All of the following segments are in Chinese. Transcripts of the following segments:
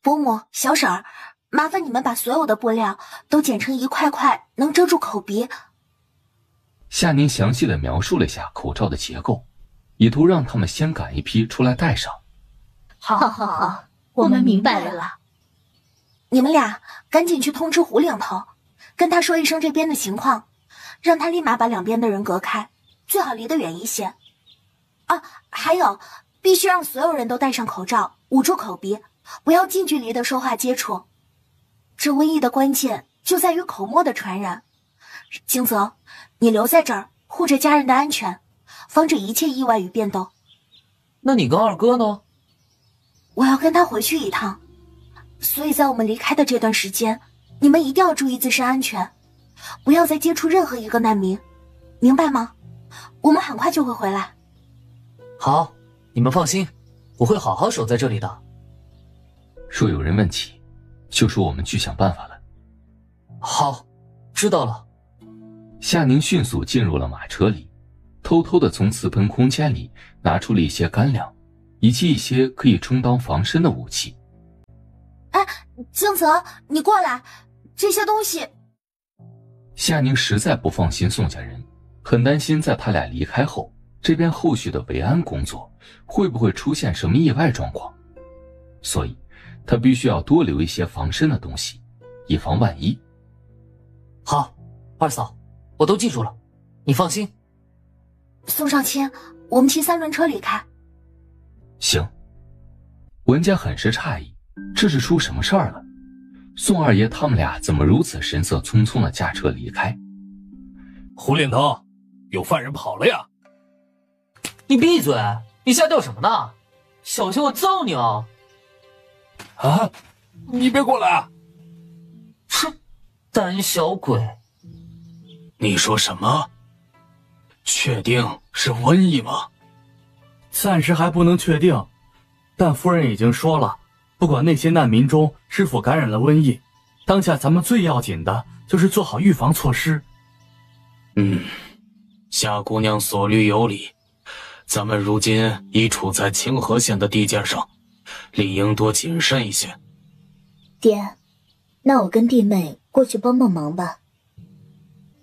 伯母、小婶儿，麻烦你们把所有的布料都剪成一块块，能遮住口鼻。夏宁详细的描述了一下口罩的结构，以图让他们先赶一批出来戴上。好，我们明白了。你们俩赶紧去通知胡领头，跟他说一声这边的情况，让他立马把两边的人隔开，最好离得远一些。啊，还有，必须让所有人都戴上口罩，捂住口鼻，不要近距离的说话接触。这瘟疫的关键就在于口沫的传染。金泽，你留在这儿护着家人的安全，防止一切意外与变动。那你跟二哥呢？我要跟他回去一趟，所以在我们离开的这段时间，你们一定要注意自身安全，不要再接触任何一个难民，明白吗？我们很快就会回来。好，你们放心，我会好好守在这里的。若有人问起，就说我们去想办法了。好，知道了。夏宁迅速进入了马车里，偷偷地从自喷空间里拿出了一些干粮，以及一些可以充当防身的武器。哎，静泽，你过来，这些东西。夏宁实在不放心宋家人，很担心在他俩离开后，这边后续的维安工作会不会出现什么意外状况，所以他必须要多留一些防身的东西，以防万一。好，二嫂，我都记住了，你放心。宋少卿，我们骑3轮车离开。行。文家很是诧异，这是出什么事儿了？宋二爷他们俩怎么如此神色匆匆地驾车离开？胡领头，有犯人跑了呀！你闭嘴！你瞎叫什么呢？小心我揍你哦！啊！你别过来啊！哼，胆小鬼！你说什么？确定是瘟疫吗？暂时还不能确定，但夫人已经说了，不管那些难民中是否感染了瘟疫，当下咱们最要紧的就是做好预防措施。夏姑娘所虑有理，咱们如今已处在清河县的地界上，理应多谨慎一些。爹，那我跟弟妹过去帮帮忙吧。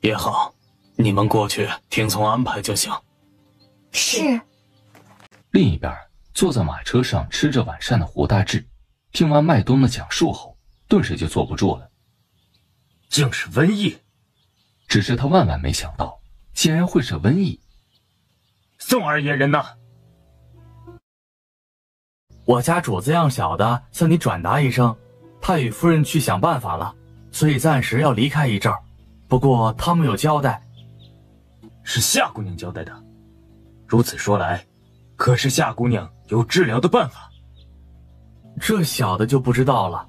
也好，你们过去听从安排就行。是。另一边，坐在马车上吃着晚膳的胡大志，听完麦冬的讲述后，顿时就坐不住了。竟是瘟疫！只是他万万没想到，竟然会是瘟疫。宋二爷人呢？我家主子样小的向你转达一声，他与夫人去想办法了，所以暂时要离开一阵儿。不过他们有交代。是夏姑娘交代的。如此说来，可是夏姑娘有治疗的办法？这小的就不知道了。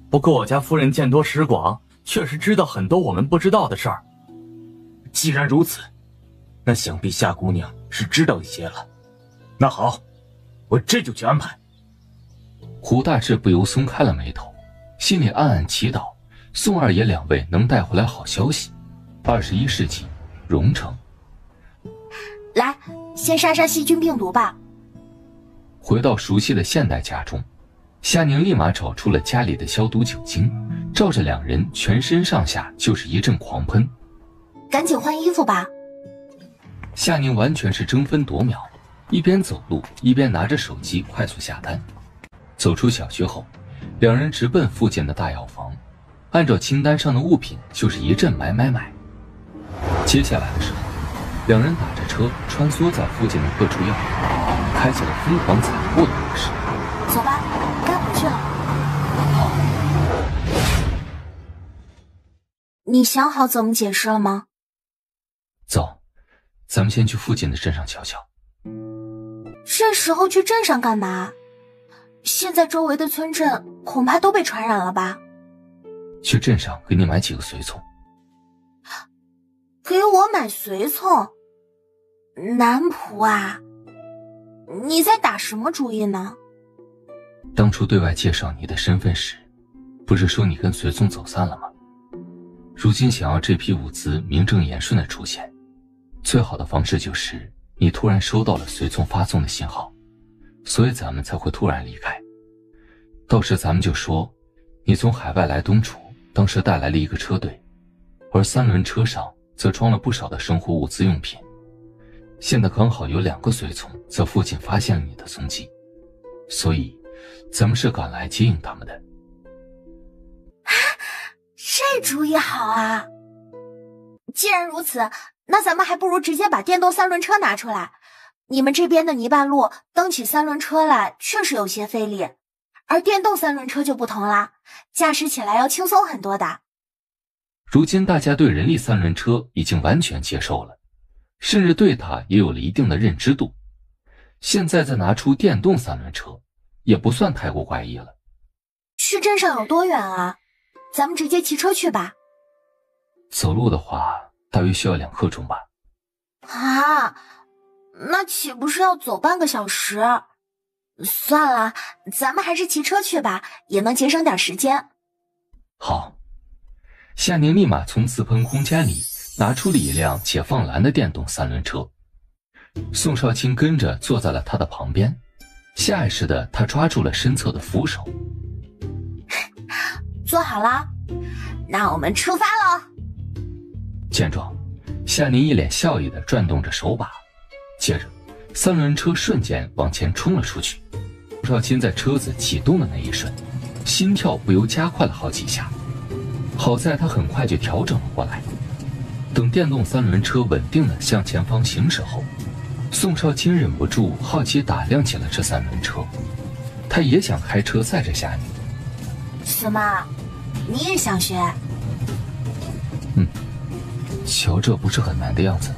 不过我家夫人见多识广，确实知道很多我们不知道的事儿。既然如此，那想必夏姑娘是知道一些了。那好，我这就去安排。胡大志不由松开了眉头，心里暗暗祈祷宋二爷两位能带回来好消息。21世纪，荣城。来，先杀杀细菌病毒吧。回到熟悉的现代家中，夏宁立马找出了家里的消毒酒精，照着两人全身上下就是一阵狂喷。赶紧换衣服吧。夏宁完全是争分夺秒，一边走路一边拿着手机快速下单。走出小区后，两人直奔附近的大药房，按照清单上的物品就是一阵买。接下来的时候，两人打着车穿梭在附近的各处药房，开启了疯狂采购的模式。走吧，该回去了。好。你想好怎么解释了吗？走，咱们先去附近的镇上瞧瞧。这时候去镇上干嘛？现在周围的村镇恐怕都被传染了吧？去镇上给你买几个随从。给我买随从？南仆啊，你在打什么主意呢？当初对外介绍你的身份时，不是说你跟随从走散了吗？如今想要这批物资名正言顺的出现，最好的方式就是你突然收到了随从发送的信号，所以咱们才会突然离开。到时咱们就说，你从海外来东楚，当时带来了一个车队，而3轮车上则装了不少的生活物资用品。现在刚好有2个随从在附近发现了你的踪迹，所以咱们是赶来接应他们的。这主意好啊！既然如此，那咱们还不如直接把电动3轮车拿出来。你们这边的泥巴路蹬起3轮车来确实有些费力，而电动3轮车就不同啦，驾驶起来要轻松很多的。如今大家对人力3轮车已经完全接受了，甚至对它也有了一定的认知度。现在再拿出电动3轮车，也不算太过怪异了。去镇上有多远啊？咱们直接骑车去吧。走路的话，大约需要2刻钟吧。啊，那岂不是要走半个小时？算了，咱们还是骑车去吧，也能节省点时间。好，夏宁立马从自喷空间里拿出了一辆解放蓝的电动3轮车。宋少卿跟着坐在了他的旁边，下意识的他抓住了身侧的扶手。坐好了，那我们出发喽。见状，夏宁一脸笑意的转动着手把，接着3轮车瞬间往前冲了出去。宋少卿在车子启动的那一瞬，心跳不由加快了好几下，好在他很快就调整了过来。等电动3轮车稳定的向前方行驶后，宋少卿忍不住好奇打量起了这3轮车，他也想开车载着夏宁。什么？你也想学？瞧这不是很难的样子。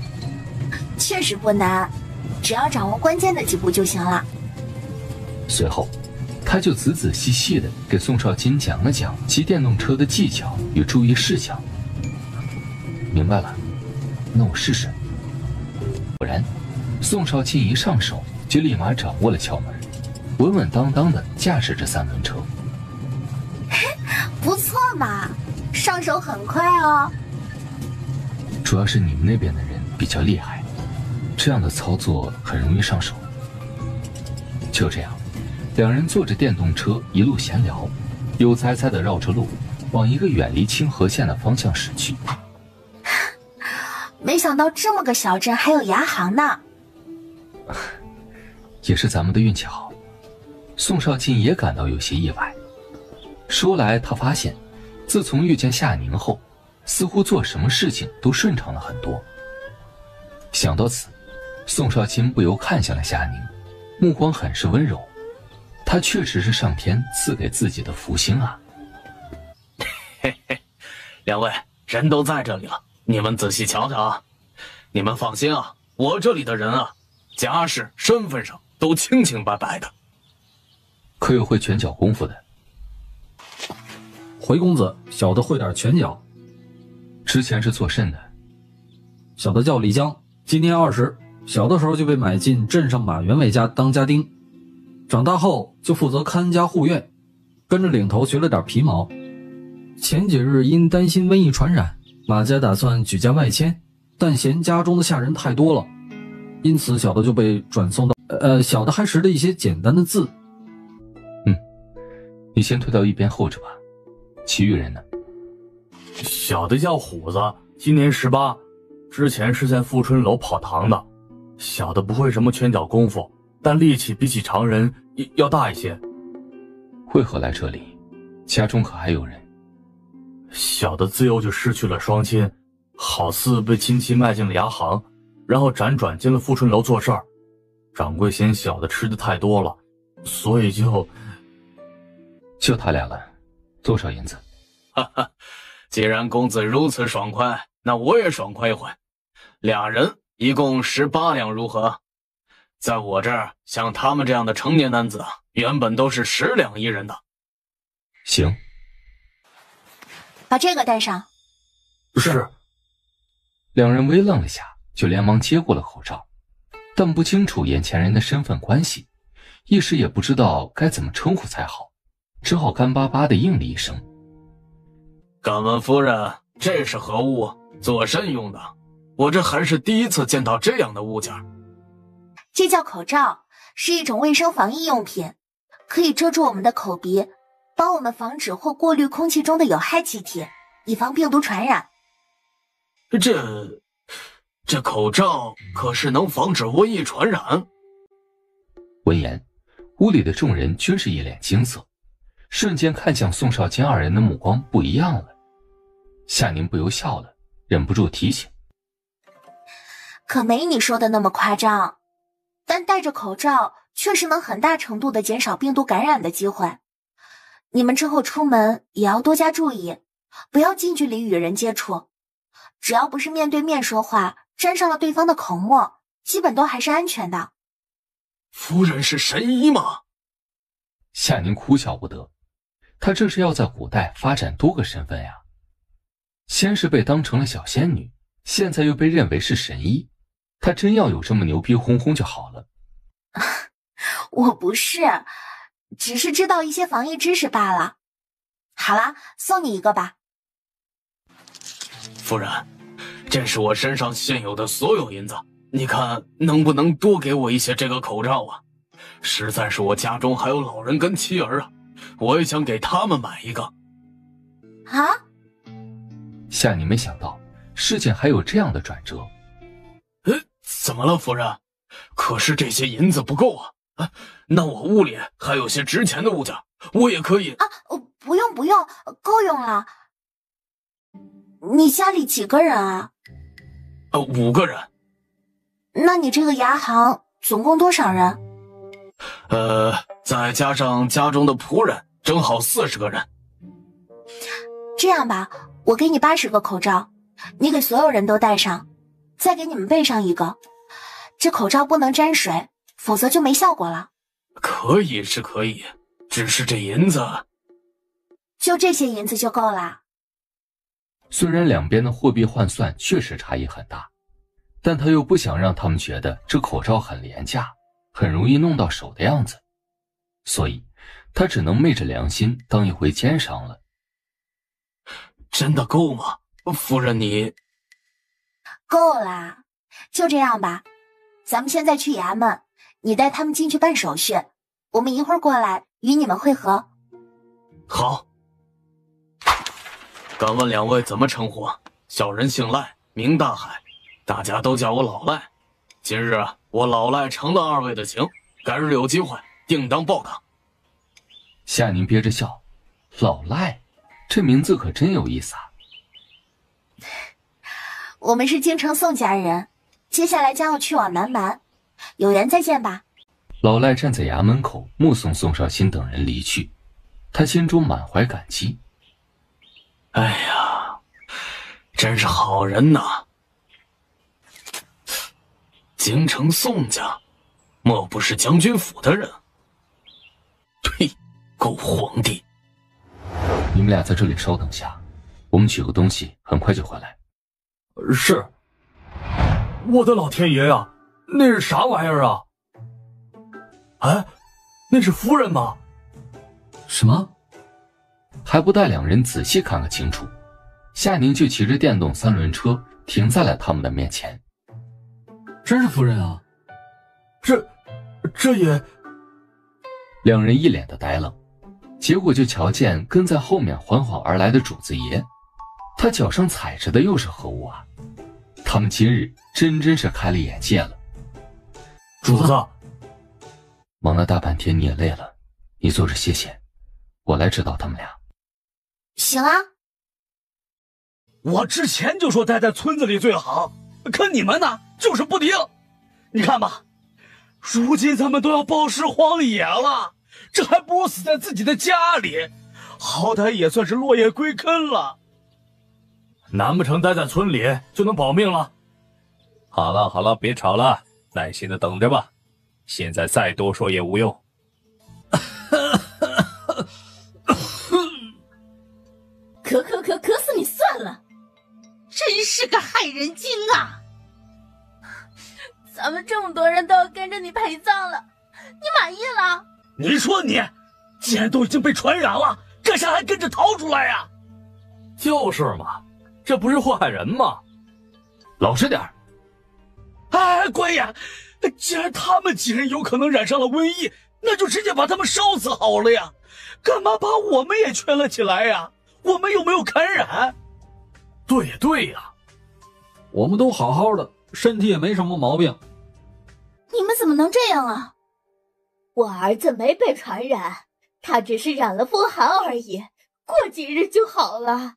确实不难，只要掌握关键的几步就行了。随后他就仔仔细细地给宋少卿讲了讲骑电动车的技巧与注意事项。明白了，那我试试。果然，宋少卿一上手就立马掌握了窍门，稳稳当当地驾驶着3轮车。不错嘛，上手很快哦。主要是你们那边的人比较厉害，这样的操作很容易上手。就这样，2人坐着电动车一路闲聊，悠哉哉地绕着路往一个远离清河县的方向驶去。没想到这么个小镇还有牙行呢。也是咱们的运气好。宋少卿也感到有些意外。说来他发现，自从遇见夏宁后，似乎做什么事情都顺畅了很多。想到此，宋少卿不由看向了夏宁，目光很是温柔。他确实是上天赐给自己的福星啊。嘿嘿，两位人都在这里了，你们仔细瞧瞧啊。你们放心啊，我这里的人啊，家世身份上都清清白白的。可有会拳脚功夫的？回公子，小的会点拳脚。之前是做甚的？小的叫李江，今年20，小的时候就被买进镇上马员外家当家丁，长大后就负责看家护院，跟着领头学了点皮毛。前几日因担心瘟疫传染，马家打算举家外迁，但嫌家中的下人太多了，因此小的就被转送到小的还识了一些简单的字。你先退到一边候着吧，其余人呢？小的叫虎子，今年18，之前是在富春楼跑堂的。小的不会什么拳脚功夫，但力气比起常人要大一些。为何来这里？家中可还有人？小的自幼就失去了双亲，好似被亲戚卖进了牙行，然后辗转进了富春楼做事儿。掌柜嫌小的吃的太多了，所以就他俩了，多少银子？哈哈，既然公子如此爽快，那我也爽快一回。2人一共18两，如何？在我这儿，像他们这样的成年男子，原本都是10两一人的。行，把这个带上。是。 2人微愣了下，就连忙接过了口罩，但不清楚眼前人的身份关系，一时也不知道该怎么称呼才好，只好干巴巴地应了一声。敢问夫人，这是何物？做甚用的？我这还是第一次见到这样的物件。这叫口罩，是一种卫生防疫用品，可以遮住我们的口鼻，帮我们防止或过滤空气中的有害气体，以防病毒传染。这口罩可是能防止瘟疫传染？闻言，屋里的众人均是一脸惊色，瞬间看向宋少卿二人的目光不一样了。夏宁不由笑了，忍不住提醒：可没你说的那么夸张，但戴着口罩确实能很大程度地减少病毒感染的机会。你们之后出门也要多加注意，不要近距离与人接触。只要不是面对面说话，沾上了对方的口沫，基本都还是安全的。夫人是神医吗？夏宁哭笑不得，她这是要在古代发展多个身份呀。先是被当成了小仙女，现在又被认为是神医，她真要有这么牛逼哄哄就好了。我不是，只是知道一些防疫知识罢了。好啦，送你一个吧。夫人，这是我身上现有的所有银子，你看能不能多给我一些这个口罩啊？实在是我家中还有老人跟妻儿啊，我也想给他们买一个。啊？夏宁没想到事情还有这样的转折。怎么了，夫人？可是这些银子不够啊！那我屋里还有些值钱的物件，我也可以。不用，够用了。你家里几个人啊？5个人。那你这个牙行总共多少人？再加上家中的仆人，正好40个人。这样吧，我给你80个口罩，你给所有人都戴上，再给你们备上一个。这口罩不能沾水，否则就没效果了。可以是可以，只是这银子……就这些银子就够了。虽然两边的货币换算确实差异很大，但他又不想让他们觉得这口罩很廉价，很容易弄到手的样子，所以他只能昧着良心当一回奸商了。真的够吗？夫人你……够啦，就这样吧。咱们现在去衙门，你带他们进去办手续，我们一会儿过来与你们会合。好。敢问两位怎么称呼？小人姓赖，名大海，大家都叫我老赖。今日我老赖成了2位的情，改日有机会定当报答。夏宁憋着笑，老赖，这名字可真有意思啊。我们是京城宋家人，接下来将要去往南蛮，有缘再见吧。老赖站在衙门口，目送宋少卿等人离去，他心中满怀感激。哎呀，真是好人呐！京城宋家，莫不是将军府的人？呸！狗皇帝！你们俩在这里稍等下，我们取个东西，很快就回来。是。我的老天爷呀，那是啥玩意儿啊？哎，那是夫人吗？什么？还不待两人仔细看个清楚，夏宁就骑着电动3轮车停在了他们的面前。真是夫人啊！这也……两人一脸的呆愣，结果就瞧见跟在后面缓缓而来的主子爷，他脚上踩着的又是何物啊？他们今日真是开了眼界了。主子，忙了大半天你也累了，你坐着歇歇，我来指导他们俩。行啊。我之前就说待在村子里最好，可你们呢就是不听。你看吧，如今咱们都要暴尸荒野了，这还不如死在自己的家里，好歹也算是落叶归根了。难不成待在村里就能保命了？好了，别吵了，耐心的等着吧。现在再多说也无用。渴死你算了，真是个害人精啊！咱们这么多人都要跟着你陪葬了，你满意了？你说你，既然都已经被传染了，干啥还跟着逃出来呀？就是嘛，这不是祸害人吗？老实点儿。哎，官爷，既然他们几人有可能染上了瘟疫，那就直接把他们烧死好了呀，干嘛把我们也圈了起来呀？我们有没有感染？对呀，我们都好好的，身体也没什么毛病。你们怎么能这样啊？我儿子没被传染，他只是染了风寒而已，过几日就好了。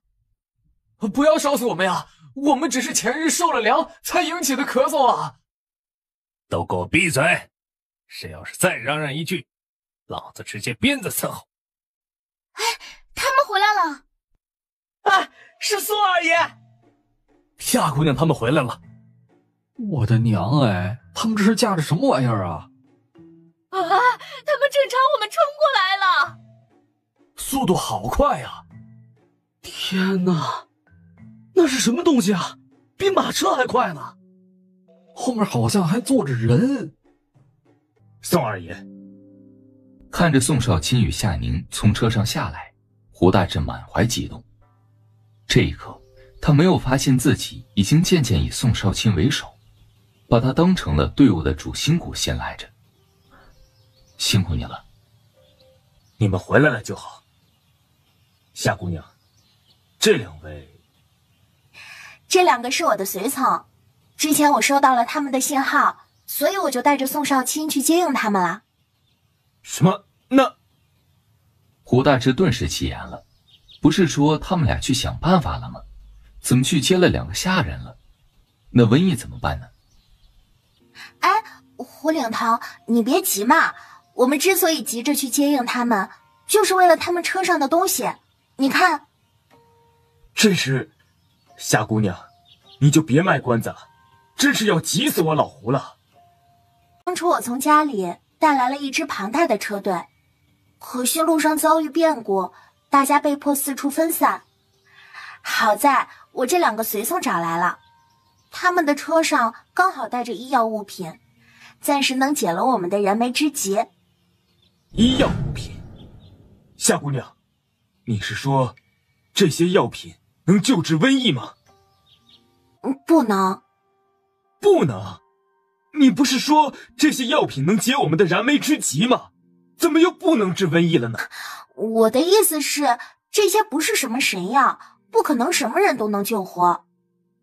不要烧死我们呀！我们只是前日受了凉才引起的咳嗽啊！都给我闭嘴！谁要是再嚷嚷一句，老子直接鞭子伺候。哎，他们回来了！啊，是宋二爷！夏姑娘他们回来了。我的娘哎，他们这是架着什么玩意儿啊？啊，他们正朝我们冲过来了！速度好快啊！天哪，那是什么东西啊？比马车还快呢！后面好像还坐着人。宋二爷看着宋少卿与夏宁从车上下来，胡大志满怀激动。这一刻，他没有发现自己已经渐渐以宋少卿为首，把他当成了队伍的主心骨先来着。辛苦你了。你们回来了就好。夏姑娘，这两位，这2个是我的随从，之前我收到了他们的信号，所以我就带着宋少卿去接应他们了。什么？那……胡大志顿时气严了，不是说他们俩去想办法了吗？怎么去接了2个下人了？那瘟疫怎么办呢？哎，胡领头，你别急嘛，我们之所以急着去接应他们，就是为了他们车上的东西。你看，这是……夏姑娘，你就别卖关子了，真是要急死我老胡了。当初我从家里带来了一支庞大的车队，可惜路上遭遇变故，大家被迫四处分散。好在我这2个随从找来了，他们的车上刚好带着医药物品，暂时能解了我们的燃眉之急。医药物品？夏姑娘，你是说这些药品能救治瘟疫吗？不能。不能？你不是说这些药品能解我们的燃眉之急吗？怎么又不能治瘟疫了呢？我的意思是，这些不是什么神药，不可能什么人都能救活。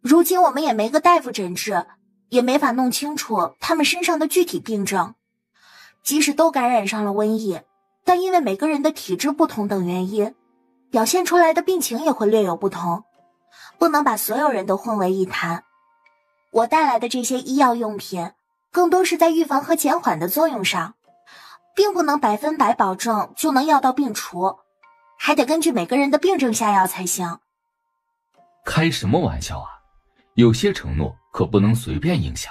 如今我们也没个大夫诊治，也没法弄清楚他们身上的具体病症。即使都感染上了瘟疫，但因为每个人的体质不同等原因，表现出来的病情也会略有不同，不能把所有人都混为一谈。我带来的这些医药用品，更多是在预防和减缓的作用上，并不能100%保证就能药到病除，还得根据每个人的病症下药才行。开什么玩笑啊！有些承诺可不能随便应下。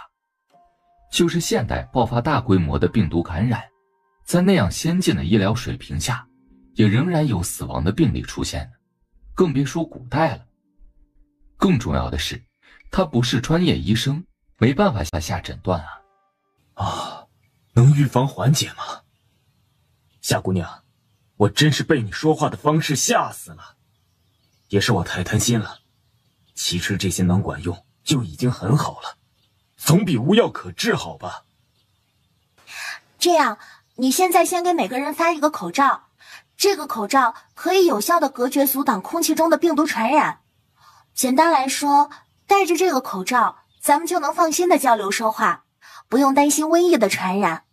就是现代爆发大规模的病毒感染，在那样先进的医疗水平下，也仍然有死亡的病例出现呢，更别说古代了。更重要的是，他不是专业医生，没办法下诊断啊。啊，能预防缓解吗？夏姑娘，我真是被你说话的方式吓死了，也是我太贪心了。其实这些能管用就已经很好了，总比无药可治好吧。这样，你现在先给每个人发一个口罩，这个口罩可以有效地隔绝阻挡空气中的病毒传染。简单来说，戴着这个口罩，咱们就能放心地交流说话，不用担心瘟疫的传染。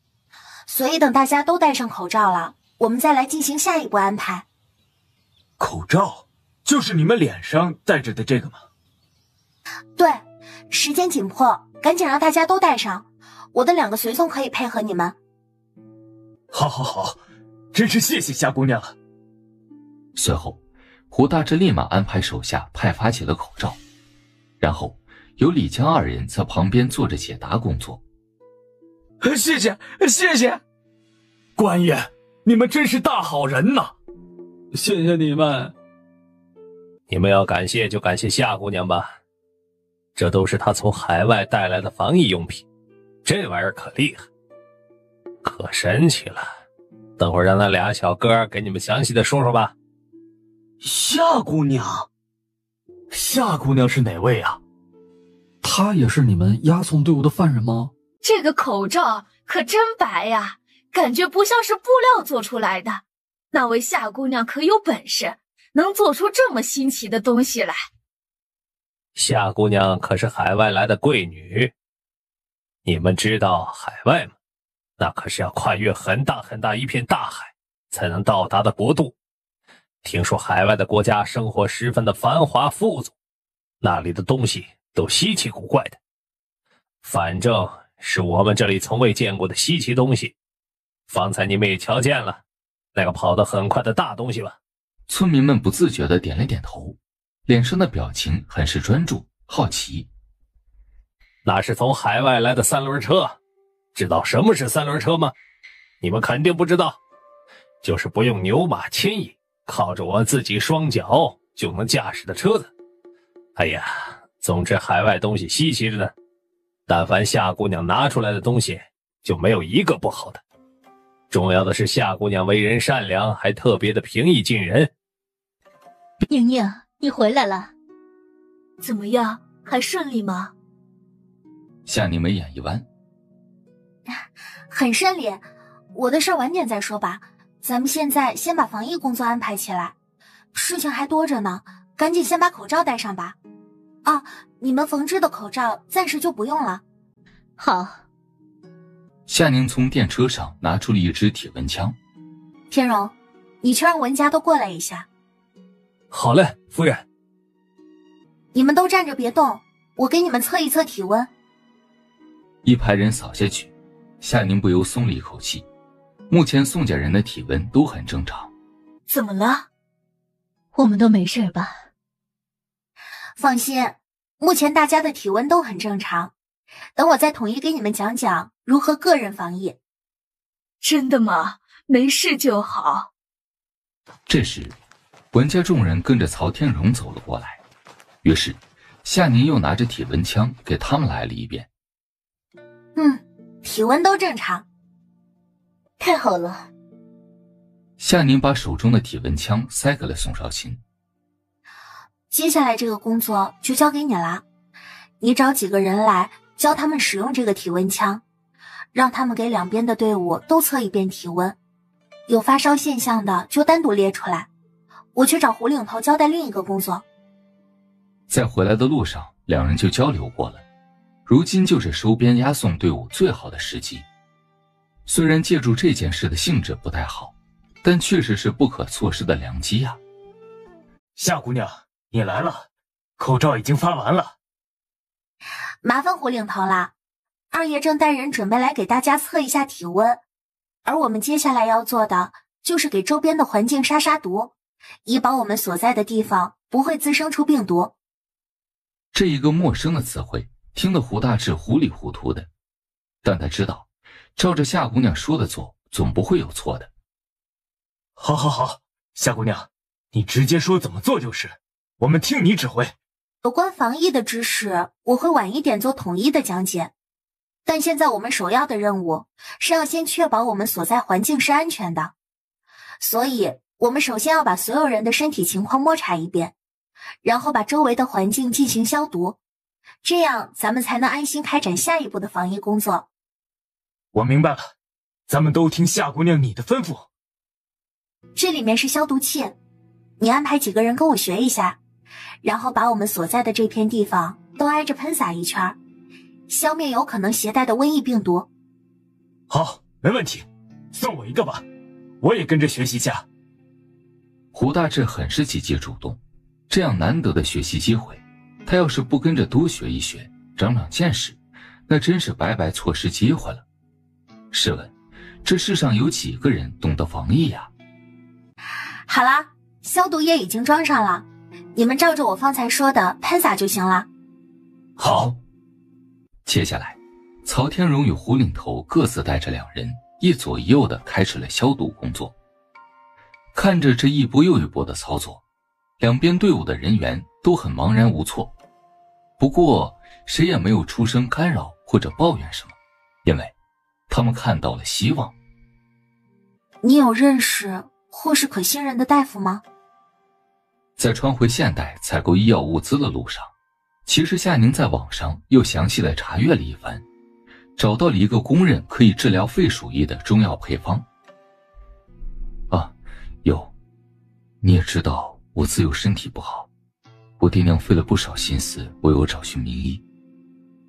所以等大家都戴上口罩了，我们再来进行下一步安排。口罩就是你们脸上戴着的这个吗？对，时间紧迫，赶紧让大家都戴上。我的2个随从可以配合你们。好好好，真是谢谢夏姑娘了。随后，胡大志立马安排手下派发起了口罩，然后由李江2人在旁边做着解答工作。谢谢，谢谢，官爷，你们真是大好人呐！谢谢你们。你们要感谢就感谢夏姑娘吧，这都是她从海外带来的防疫用品，这玩意儿可厉害，可神奇了。等会儿让那俩小哥给你们详细的说说吧。夏姑娘，夏姑娘是哪位啊？她也是你们押送队伍的犯人吗？这个口罩可真白呀，感觉不像是布料做出来的。那位夏姑娘可有本事，能做出这么新奇的东西来。夏姑娘可是海外来的贵女，你们知道海外吗？那可是要跨越很大很大一片大海才能到达的国度。听说海外的国家生活十分的繁华富足，那里的东西都稀奇古怪的，反正是我们这里从未见过的稀奇东西。方才你们也瞧见了，那个跑得很快的大东西吧？村民们不自觉地点了点头，脸上的表情很是专注、好奇。那是从海外来的三轮车，知道什么是三轮车吗？你们肯定不知道，就是不用牛马牵引，靠着我自己双脚就能驾驶的车子。哎呀，总之海外东西稀奇着呢，但凡夏姑娘拿出来的东西就没有一个不好的。重要的是夏姑娘为人善良，还特别的平易近人。宁宁，你回来了，怎么样，还顺利吗？夏宁眉眼一弯，很顺利，我的事晚点再说吧，咱们现在先把防疫工作安排起来，事情还多着呢，赶紧先把口罩戴上吧。啊，你们缝制的口罩暂时就不用了。好。夏宁从电车上拿出了一支体温枪。天荣，你去让文家都过来一下。好嘞，夫人。你们都站着别动，我给你们测一测体温。一排人扫下去，夏宁不由松了一口气。目前宋家人的体温都很正常。怎么了？我们都没事吧？放心，目前大家的体温都很正常。等我再统一给你们讲讲如何个人防疫。真的吗？没事就好。这时，文家众人跟着曹天荣走了过来，于是夏宁又拿着体温枪给他们来了一遍。体温都正常。太好了。夏宁把手中的体温枪塞给了宋少卿。接下来这个工作就交给你了，你找几个人来教他们使用这个体温枪，让他们给两边的队伍都测一遍体温，有发烧现象的就单独列出来。我去找胡领头交代另一个工作。在回来的路上，两人就交流过了，如今就是收编押送队伍最好的时机。虽然借助这件事的性质不太好，但确实是不可错失的良机啊。夏姑娘，你来了，口罩已经发完了。麻烦胡领头啦，二爷正带人准备来给大家测一下体温，而我们接下来要做的就是给周边的环境杀毒，以保我们所在的地方不会滋生出病毒。这一个陌生的词汇听得胡大志糊里糊涂的，但他知道照着夏姑娘说的做总不会有错的。好，夏姑娘，你直接说怎么做就是，我们听你指挥。有关防疫的知识我会晚一点做统一的讲解，但现在我们首要的任务是要先确保我们所在环境是安全的，所以我们首先要把所有人的身体情况摸查一遍，然后把周围的环境进行消毒，这样咱们才能安心开展下一步的防疫工作。我明白了，咱们都听夏姑娘你的吩咐。这里面是消毒器，你安排几个人跟我学一下，然后把我们所在的这片地方都挨着喷洒一圈，消灭有可能携带的瘟疫病毒。好，没问题，送我一个吧，我也跟着学习下。胡大志很是积极主动，这样难得的学习机会，他要是不跟着多学一学，长长见识，那真是白白错失机会了。试问，这世上有几个人懂得防疫呀？好啦，消毒液已经装上了，你们照着我方才说的喷洒就行了。好。接下来，曹天荣与胡领头各自带着两人，一左一右的开始了消毒工作。看着这一波又一波的操作，两边队伍的人员都很茫然无措。不过，谁也没有出声干扰或者抱怨什么，因为他们看到了希望。你有认识或是可信任的大夫吗？在穿回现代采购医药物资的路上，其实夏宁在网上又详细的查阅了一番，找到了一个公认可以治疗肺鼠疫的中药配方。啊，你也知道我自幼身体不好，我爹娘费了不少心思为我找寻名医。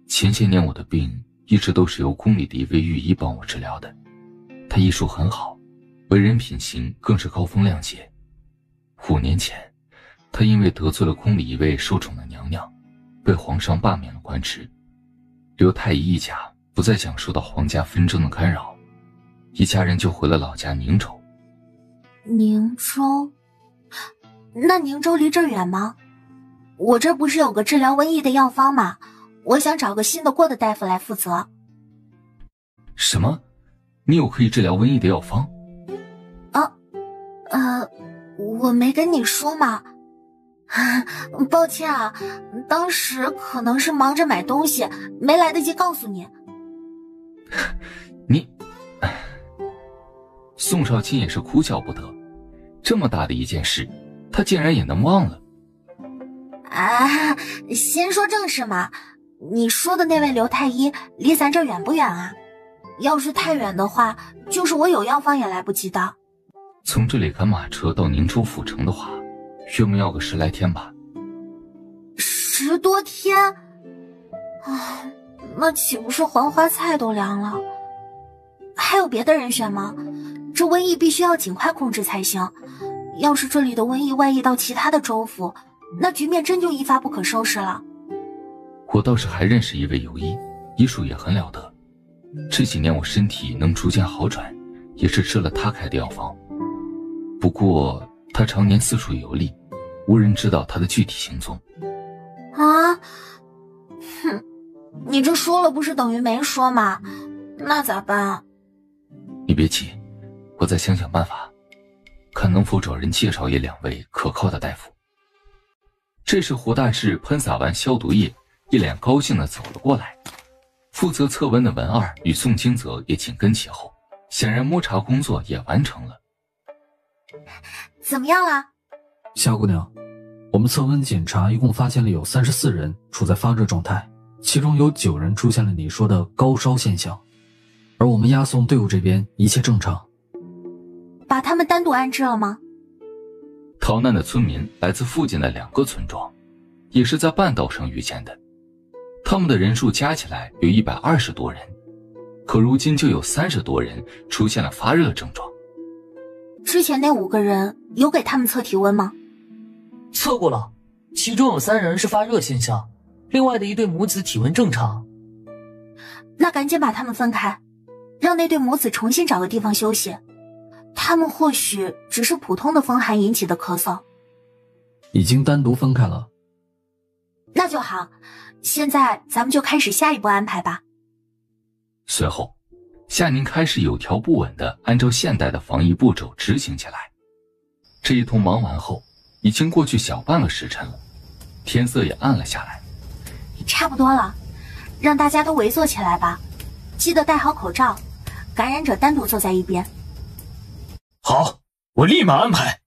前些年我的病一直都是由宫里的一位御医帮我治疗的，他医术很好，为人品行更是高风亮节。5年前，他因为得罪了宫里一位受宠的娘娘，被皇上罢免了官职。刘太医一家不再想受到皇家纷争的干扰，一家人就回了老家宁州。宁州？那宁州离这儿远吗？我这不是有个治疗瘟疫的药方吗？我想找个信得过的大夫来负责。什么？你有可以治疗瘟疫的药方？我没跟你说嘛。抱歉啊，当时可能是忙着买东西，没来得及告诉你。宋少卿也是哭笑不得，这么大的一件事，他竟然也能忘了。先说正事嘛，你说的那位刘太医离咱这远不远啊？要是太远的话，就是我有药方也来不及的。从这里赶马车到宁州府城的话，约莫要个10来天吧。10多天？那岂不是黄花菜都凉了？还有别的人选吗？这瘟疫必须要尽快控制才行。要是这里的瘟疫外溢到其他的州府，那局面真就一发不可收拾了。我倒是还认识一位游医，医术也很了得。这几年我身体能逐渐好转，也是吃了他开的药方。不过他常年四处游历，无人知道他的具体行踪。你这说了不是等于没说吗？那咋办？你别急，我再想想办法，看能否找人介绍1-2位可靠的大夫。这时胡大志喷洒完消毒液，一脸高兴地走了过来。负责测温的文二与宋清泽也紧跟其后，显然摸查工作也完成了。怎么样了？夏姑娘，我们测温检查一共发现了有34人处在发热状态，其中有9人出现了你说的高烧现象，而我们押送队伍这边一切正常。把他们单独安置了吗？逃难的村民来自附近的2个村庄，也是在半道上遇见的。他们的人数加起来有120多人，可如今就有30多人出现了发热症状。之前那5个人有给他们测体温吗？测过了，其中有3人是发热现象，另外的1对母子体温正常。那赶紧把他们分开，让那对母子重新找个地方休息。他们或许只是普通的风寒引起的咳嗽。已经单独分开了。那就好，现在咱们就开始下一步安排吧。随后夏宁开始有条不紊地按照现代的防疫步骤执行起来。这一通忙完后，已经过去小半个时辰了，天色也暗了下来。差不多了，让大家都围坐起来吧，记得戴好口罩，感染者单独坐在一边。好，我立马安排。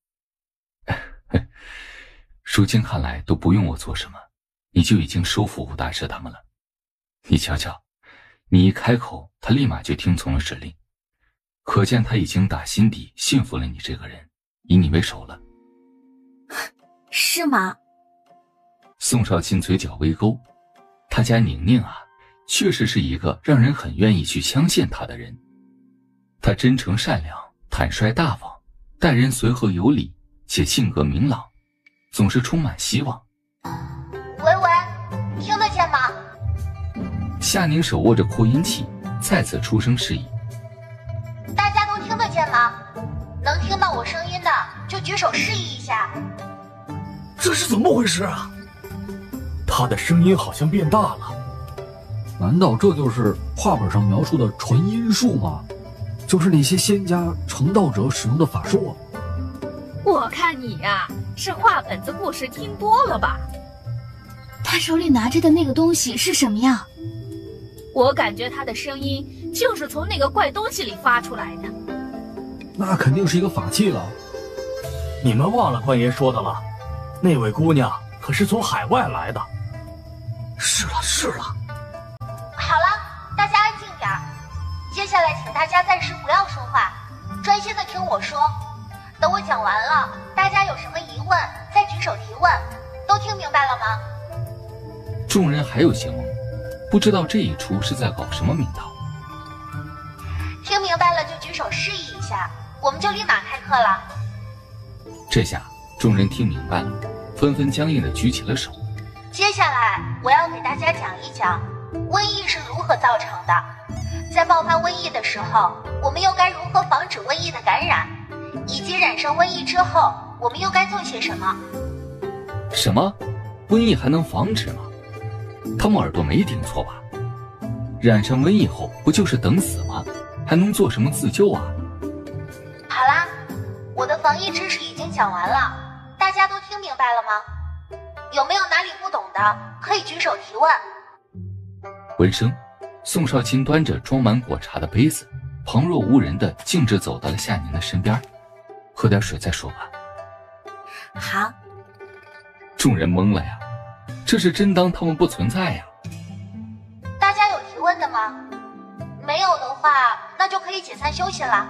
如今看来都不用我做什么，你就已经收服胡大师他们了。你瞧瞧，你一开口，他立马就听从了指令，可见他已经打心底信服了你这个人，以你为首了。是吗？宋少卿嘴角微勾，他家宁宁啊，确实是一个让人很愿意去相信他的人。他真诚善良，坦率大方，待人随和有礼，且性格明朗，总是充满希望。喂，听得见吗？夏宁手握着扩音器，再次出声示意。大家都听得见吗？能听到我声音的就举手示意一下。这是怎么回事啊？他的声音好像变大了。难道这就是画本上描述的传音术吗？就是那些仙家成道者使用的法术。我看你呀，是画本子故事听多了吧？他手里拿着的那个东西是什么呀？我感觉他的声音就是从那个怪东西里发出来的。那肯定是一个法器了。你们忘了官爷说的了，那位姑娘可是从海外来的。是了。好了，大家安静点。大家暂时不要说话，专心的听我说。等我讲完了，大家有什么疑问再举手提问，都听明白了吗？众人还有些懵，不知道这一出是在搞什么名堂。听明白了就举手示意一下，我们就立马开课了。这下众人听明白了，纷纷僵硬地举起了手。接下来我要给大家讲一讲瘟疫是如何造成的，在爆发瘟疫的时候，我们又该如何防止瘟疫的感染，以及染上瘟疫之后，我们又该做些什么。什么？瘟疫还能防止吗？他们耳朵没听错吧？染上瘟疫后不就是等死吗？还能做什么自救啊？好啦，我的防疫知识已经讲完了，大家都听明白了吗？有没有哪里不懂的，可以举手提问。闻声，宋少卿端着装满果茶的杯子，旁若无人地径直走到了夏宁的身边，喝点水再说吧。好。众人懵了呀，这是真当他们不存在呀？大家有提问的吗？没有的话，那就可以解散休息了。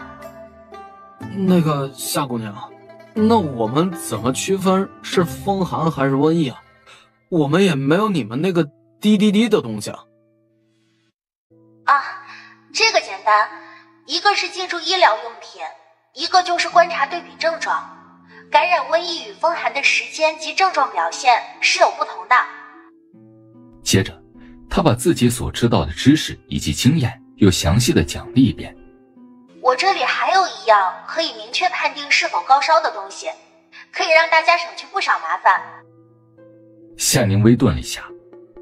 那个夏姑娘，那我们怎么区分是风寒还是瘟疫啊？我们也没有你们那个滴滴滴的东西啊。这个简单，一个是借助医疗用品，一个就是观察对比症状。感染瘟疫与风寒的时间及症状表现是有不同的。接着，他把自己所知道的知识以及经验又详细的讲了一遍。我这里还有一样可以明确判定是否高烧的东西，可以让大家省去不少麻烦。夏宁微顿了一下，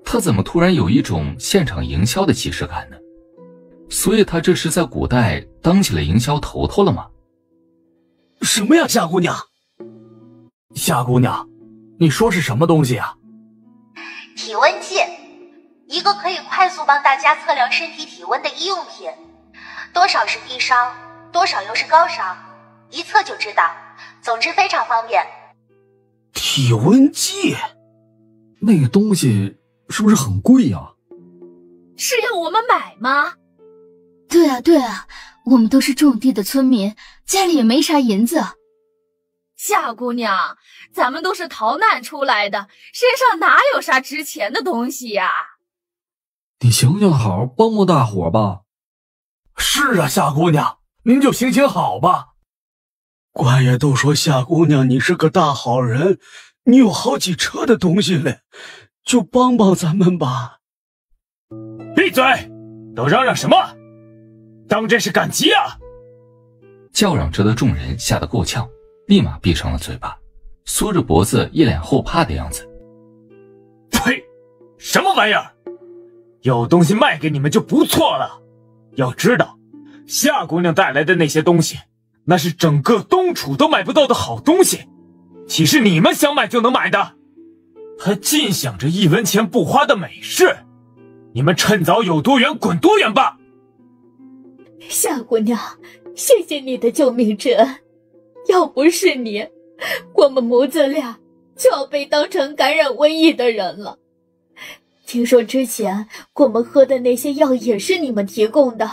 他怎么突然有一种现场营销的既视感呢？所以他这是在古代当起了营销头头了吗？什么呀，夏姑娘？夏姑娘，你说是什么东西啊？体温计，一个可以快速帮大家测量身体体温的医用品。多少是低烧，多少又是高烧，一测就知道。总之非常方便。体温计？那个东西是不是很贵呀？是要我们买吗？对啊对啊，我们都是种地的村民，家里也没啥银子。夏姑娘，咱们都是逃难出来的，身上哪有啥值钱的东西呀？你行行好，帮帮大伙吧。是啊，夏姑娘，您就行行好吧。官爷都说夏姑娘你是个大好人，你有好几车的东西嘞，就帮帮咱们吧。闭嘴！都嚷嚷什么？当真是赶集啊！叫嚷着的众人吓得够呛，立马闭上了嘴巴，缩着脖子，一脸后怕的样子。呸！什么玩意儿？有东西卖给你们就不错了。要知道，夏姑娘带来的那些东西，那是整个东楚都买不到的好东西，岂是你们想买就能买的？还尽享着一文钱不花的美事，你们趁早有多远滚多远吧！夏姑娘，谢谢你的救命之恩，要不是你，我们母子俩就要被当成感染瘟疫的人了。听说之前我们喝的那些药也是你们提供的，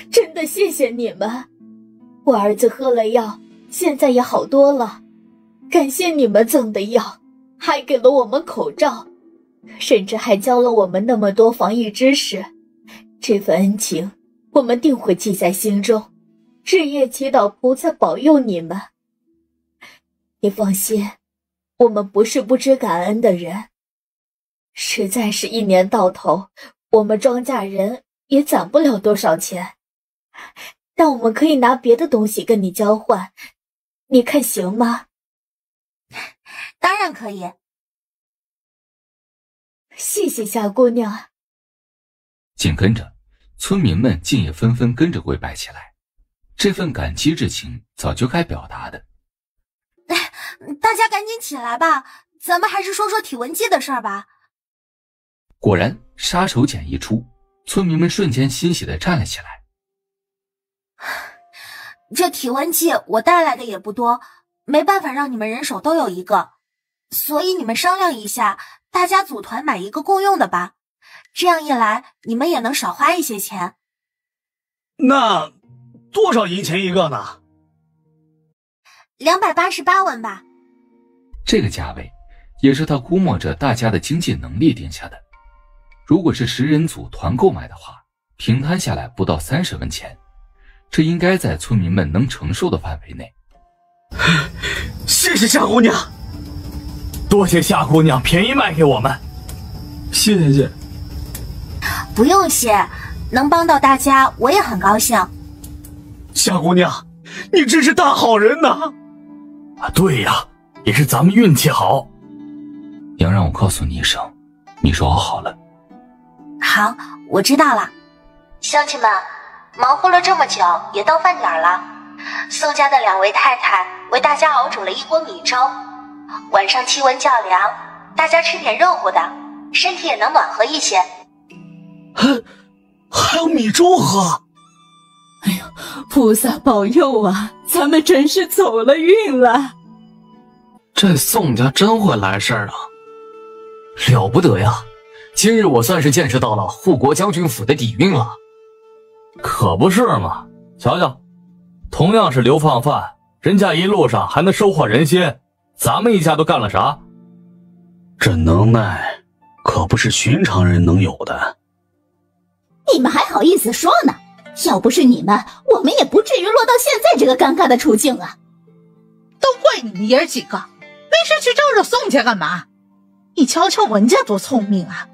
真的谢谢你们。我儿子喝了药，现在也好多了，感谢你们赠的药，还给了我们口罩，甚至还教了我们那么多防疫知识。这份恩情我们定会记在心中，日夜祈祷菩萨保佑你们。你放心，我们不是不知感恩的人。实在是一年到头，我们庄稼人也攒不了多少钱，但我们可以拿别的东西跟你交换，你看行吗？当然可以。谢谢夏姑娘。紧跟着，村民们竟也纷纷跟着跪拜起来。这份感激之情早就该表达的。大家赶紧起来吧，咱们还是说说体温计的事儿吧。果然，杀手锏一出，村民们瞬间欣喜地站了起来。这体温计我带来的也不多，没办法让你们人手都有一个，所以你们商量一下，大家组团买一个共用的吧。这样一来，你们也能少花一些钱。那多少银钱一个呢？288文吧。这个价位也是他估摸着大家的经济能力定下的。如果是10人组团购买的话，平摊下来不到30文钱，这应该在村民们能承受的范围内。谢谢夏姑娘，多谢夏姑娘便宜卖给我们，谢谢。不用谢，能帮到大家我也很高兴。夏姑娘，你真是大好人呐！对呀，也是咱们运气好。娘让我告诉你一声，你说我好了。好，我知道了。乡亲们，忙活了这么久，也到饭点了。宋家的2位太太为大家熬煮了1锅米粥，晚上气温较凉，大家吃点热乎的，身体也能暖和一些。还有米粥喝。哎呦，菩萨保佑啊，咱们真是走了运了。这宋家真会来事儿啊，了不得呀！今日我算是见识到了护国将军府的底蕴了。可不是嘛，瞧瞧，同样是流放犯，人家一路上还能收获人心，咱们一家都干了啥？这能耐可不是寻常人能有的。你们还好意思说呢？要不是你们，我们也不至于落到现在这个尴尬的处境啊！都怪你们爷儿几个，没事去招惹宋家干嘛？你瞧瞧文家多聪明啊！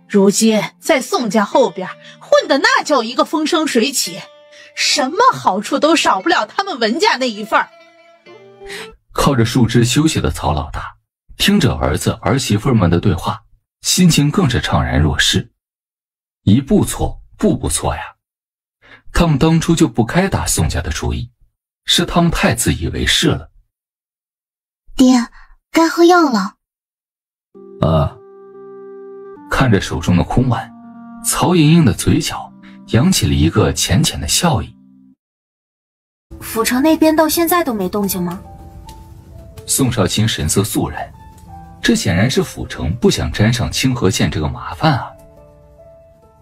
如今在宋家后边混的那叫一个风生水起，什么好处都少不了他们文家那一份儿。靠着树枝休息的曹老大，听着儿子儿媳妇们的对话，心情更是怅然若失。一步错，步步错呀！他们当初就不该打宋家的主意，是他们太自以为是了。爹，该喝药了。看着手中的空碗，曹莹莹的嘴角扬起了一个浅浅的笑意。府城那边到现在都没动静吗？宋少卿神色肃然，这显然是府城不想沾上清河县这个麻烦啊。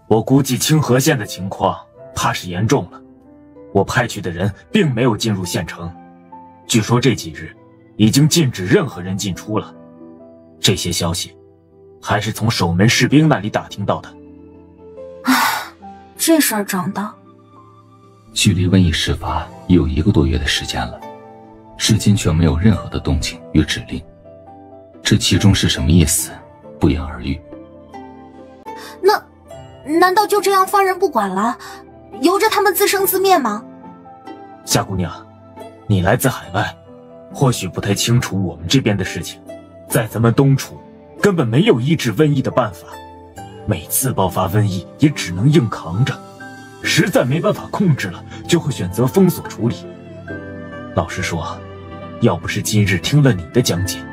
我估计清河县的情况怕是严重了，我派去的人并没有进入县城，据说这几日已经禁止任何人进出了。这些消息还是从守门士兵那里打听到的。这事儿长的，距离瘟疫事发已有1个多月的时间了，至今却没有任何的动静与指令，这其中是什么意思，不言而喻。难道就这样放任不管了，由着他们自生自灭吗？夏姑娘，你来自海外，或许不太清楚我们这边的事情。在咱们东楚根本没有医治瘟疫的办法，每次爆发瘟疫也只能硬扛着，实在没办法控制了，就会选择封锁处理。老实说，要不是今日听了你的讲解，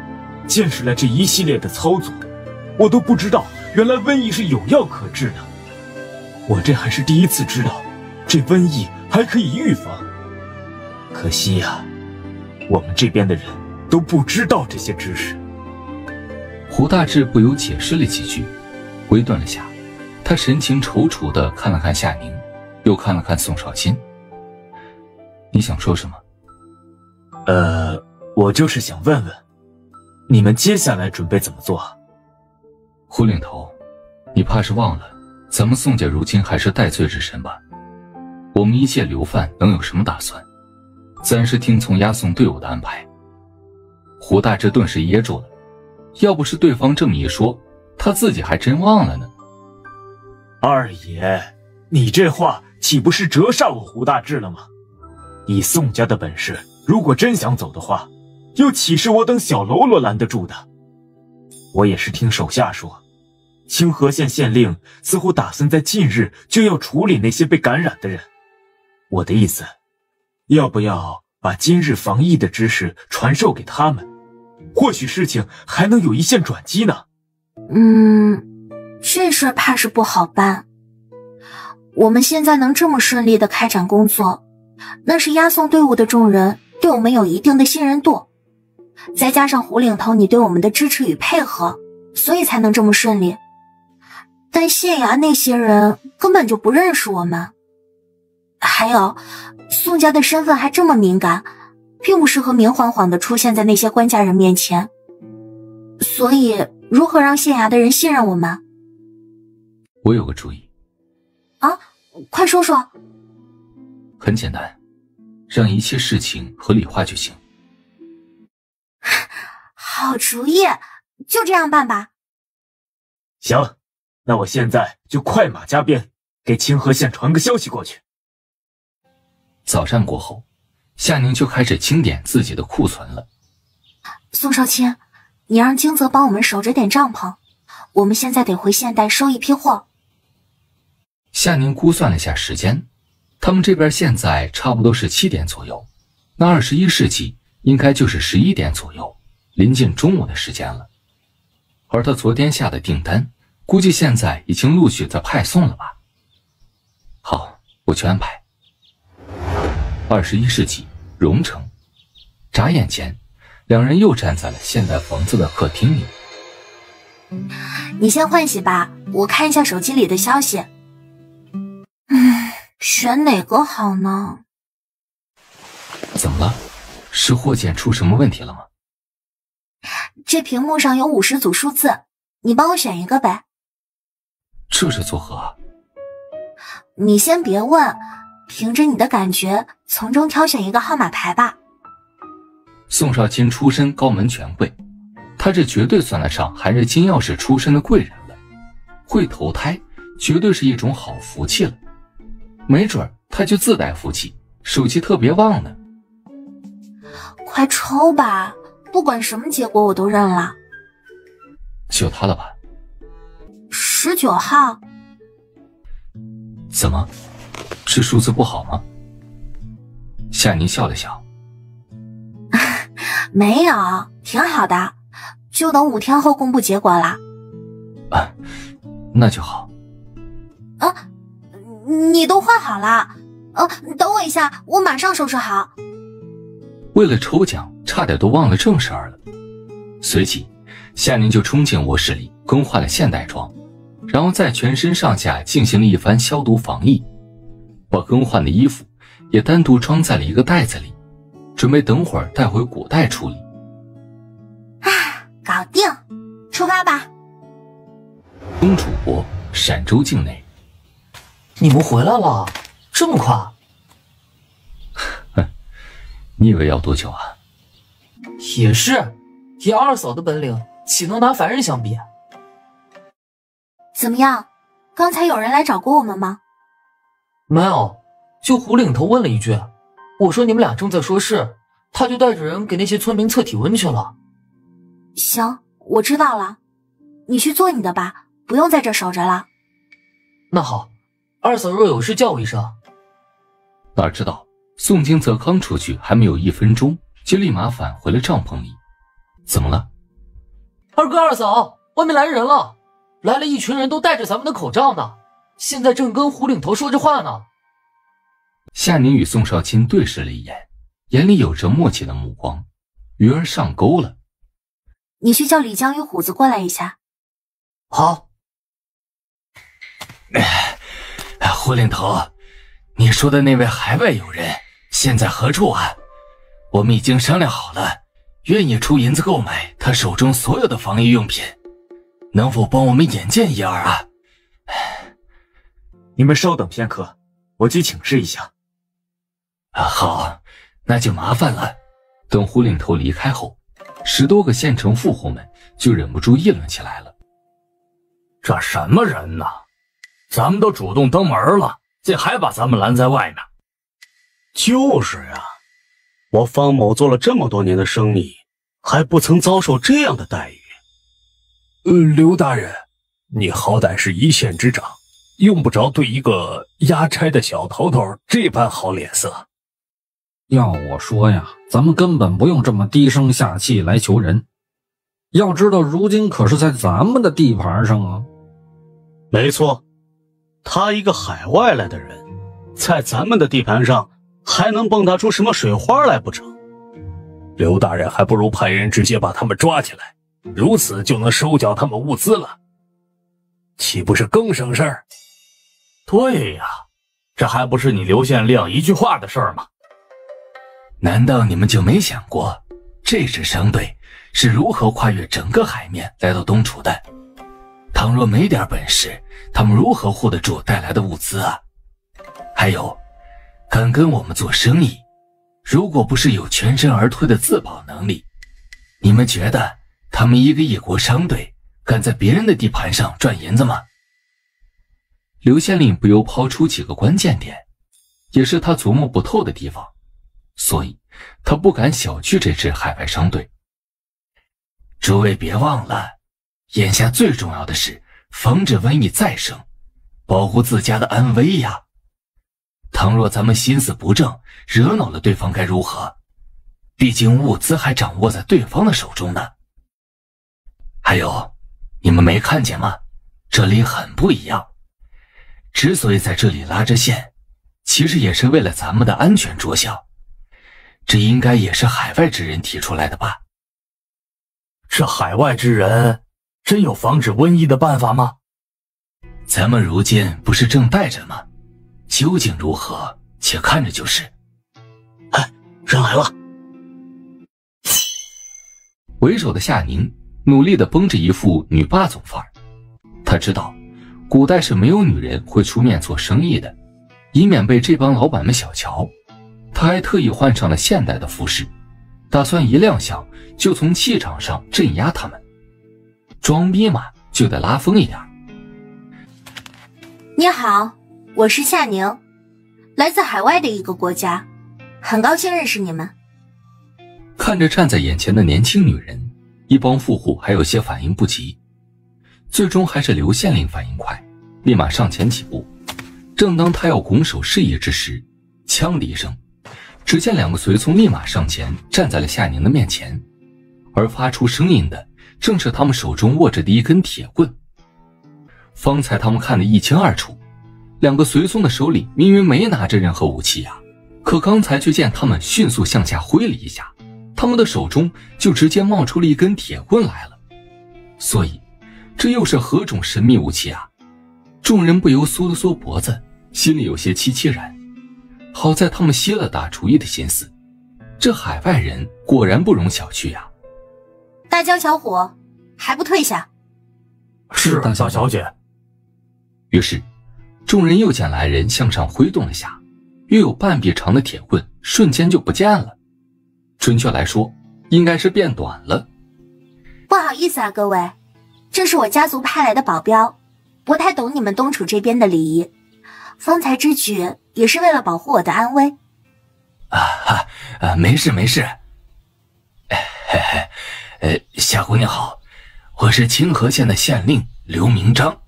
见识了这一系列的操作，我都不知道原来瘟疫是有药可治的。我这还是第一次知道，这瘟疫还可以预防。可惜呀，我们这边的人都不知道这些知识。胡大志不由解释了几句，回顿了下，他神情踌躇地看了看夏宁，又看了看宋少卿。你想说什么？我就是想问问，你们接下来准备怎么做？胡领头，你怕是忘了，咱们宋家如今还是戴罪之身吧？我们一介流犯能有什么打算？暂时听从押送队伍的安排。胡大志顿时噎住了，要不是对方这么一说，他自己还真忘了呢。二爷，你这话岂不是折煞我胡大志了吗？以宋家的本事，如果真想走的话，又岂是我等小喽啰拦得住的？我也是听手下说，清河县县令似乎打算在近日就要处理那些被感染的人。我的意思，要不要把今日防疫的知识传授给他们？或许事情还能有一线转机呢。这事儿怕是不好办。我们现在能这么顺利地开展工作，那是押送队伍的众人对我们有一定的信任度，再加上胡领头你对我们的支持与配合，所以才能这么顺利。但县衙那些人根本就不认识我们，还有宋家的身份还这么敏感，并不适合明晃晃的出现在那些官家人面前。所以，如何让县衙的人信任我们？我有个主意。啊，快说说。很简单，让一切事情合理化就行。好主意，就这样办吧。行，那我现在就快马加鞭，给清河县传个消息过去。早膳过后，夏宁就开始清点自己的库存了。宋少卿，你让金泽帮我们守着点帐篷，我们现在得回县代收一批货。夏宁估算了下时间，他们这边现在差不多是7点左右，那21世纪应该就是11点左右，临近中午的时间了。而他昨天下的订单，估计现在已经陆续在派送了吧。好，我去安排。21世纪荣城，眨眼间，两人又站在了现代房子的客厅里。你先换洗吧，我看一下手机里的消息。选哪个好呢？怎么了？是货件出什么问题了吗？这屏幕上有50组数字，你帮我选一个呗。这是作何啊？你先别问，凭着你的感觉，从中挑选一个号码牌吧。宋少卿出身高门权贵，他这绝对算得上含着金钥匙出身的贵人了。会投胎，绝对是一种好福气了。没准他就自带福气，手气特别旺呢。快抽吧，不管什么结果我都认了。就他了吧。19号。怎么？这数字不好吗？夏宁笑了笑。没有，挺好的，就等5天后公布结果了。啊，那就好。啊，你都换好了？等我一下，我马上收拾好。为了抽奖，差点都忘了正事儿了。随即，夏宁就冲进卧室里更换了现代装，然后在全身上下进行了一番消毒防疫，把更换的衣服也单独装在了一个袋子里，准备等会儿带回古代处理。搞定，出发吧。东楚国陕州境内。你们回来了，这么快？你以为要多久啊？也是，以二嫂的本领，岂能拿凡人相比？怎么样？刚才有人来找过我们吗？没有，就胡领头问了一句，我说你们俩正在说事，他就带着人给那些村民测体温去了。行，我知道了，你去做你的吧，不用在这守着了。那好，二嫂若有事叫我一声。哪知道宋金泽刚出去还没有1分钟，就立马返回了帐篷里。怎么了？二哥二嫂，外面来人了，来了一群人，都戴着咱们的口罩呢，现在正跟胡领头说着话呢。夏宁与宋少卿对视了一眼，眼里有着默契的目光，鱼儿上钩了。你去叫李江与虎子过来一下。好。胡领头，你说的那位海外友人现在何处啊？我们已经商量好了，愿意出银子购买他手中所有的防疫用品，能否帮我们眼见一二啊？你们稍等片刻，我去请示一下。好，那就麻烦了。等胡领头离开后，10多个县城富户们就忍不住议论起来了。这什么人呢？咱们都主动登门了，这还把咱们拦在外面。就是呀，我方某做了这么多年的生意，还不曾遭受这样的待遇。刘大人，你好歹是一县之长，用不着对一个押差的小头头这般好脸色。要我说呀，咱们根本不用这么低声下气来求人。要知道，如今可是在咱们的地盘上啊。没错，他一个海外来的人，在咱们的地盘上，还能蹦跶出什么水花来不成？刘大人还不如派人直接把他们抓起来，如此就能收缴他们物资了，岂不是更省事儿？对呀，这还不是你刘县令一句话的事儿吗？难道你们就没想过，这支商队是如何跨越整个海面来到东楚的？倘若没点本事，他们如何护得住带来的物资啊？还有，敢跟我们做生意，如果不是有全身而退的自保能力，你们觉得他们一个异国商队敢在别人的地盘上赚银子吗？刘县令不由抛出几个关键点，也是他琢磨不透的地方，所以他不敢小觑这支海外商队。诸位别忘了，眼下最重要的是防止瘟疫再生，保护自家的安危呀。倘若咱们心思不正，惹恼了对方该如何？毕竟物资还掌握在对方的手中呢。还有，你们没看见吗？这里很不一样。之所以在这里拉着线，其实也是为了咱们的安全着想。这应该也是海外之人提出来的吧？这海外之人真有防止瘟疫的办法吗？咱们如今不是正带着吗？究竟如何，且看着就是。哎，人来了！为首的夏宁努力地绷着一副女霸总范儿。他知道，古代是没有女人会出面做生意的，以免被这帮老板们小瞧。他还特意换上了现代的服饰，打算一亮相就从气场上镇压他们。装逼嘛，就得拉风一点。你好，我是夏宁，来自海外的一个国家，很高兴认识你们。看着站在眼前的年轻女人，一帮富户还有些反应不及，最终还是刘县令反应快，立马上前几步。正当他要拱手示意之时，枪的一声，只见两个随从立马上前站在了夏宁的面前，而发出声音的正是他们手中握着的一根铁棍。方才他们看得一清二楚，两个随从的手里明明没拿着任何武器啊，可刚才却见他们迅速向下挥了一下，他们的手中就直接冒出了一根铁棍来了。所以这又是何种神秘武器啊？众人不由缩了缩脖子，心里有些凄凄然。好在他们歇了打主意的心思，这海外人果然不容小觑啊！大江小虎，还不退下？是，大小姐。于是众人又见来人向上挥动了下，约有半臂长的铁棍瞬间就不见了，准确来说应该是变短了。不好意思啊各位，这是我家族派来的保镖，不太懂你们东楚这边的礼仪，方才之举也是为了保护我的安危。没事没事。夏姑娘好，我是清河县的县令刘明章，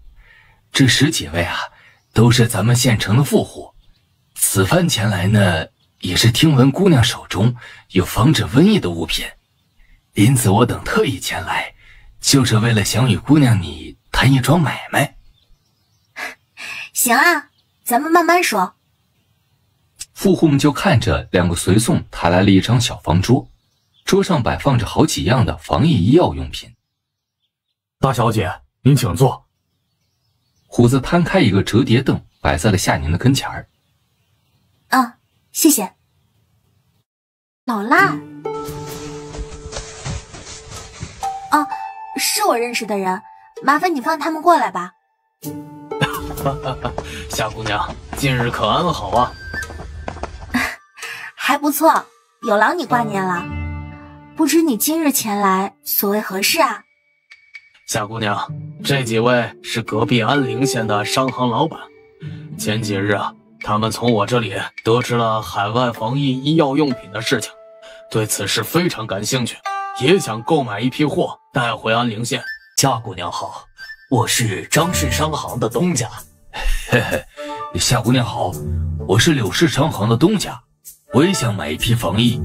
这10几位啊都是咱们县城的富户，此番前来呢也是听闻姑娘手中有防止瘟疫的物品，因此我等特意前来，就是为了想与姑娘你谈一桩买卖。行啊，咱们慢慢说。富户们就看着两个随从抬来了一张小方桌，桌上摆放着好几样的防疫医药用品。大小姐，您请坐。虎子摊开一个折叠凳摆在了夏宁的跟前儿。谢谢。老赖。是我认识的人，麻烦你放他们过来吧。夏姑娘，近日可安好啊？还不错，有劳你挂念了。不知你今日前来所为何事啊？夏姑娘，这几位是隔壁安陵县的商行老板，前几日啊，他们从我这里得知了海外防疫医药用品的事情，对此事非常感兴趣，也想购买一批货带回安陵县。夏姑娘好，我是张氏商行的东家。夏姑娘好，我是柳氏商行的东家，我也想买一批防疫。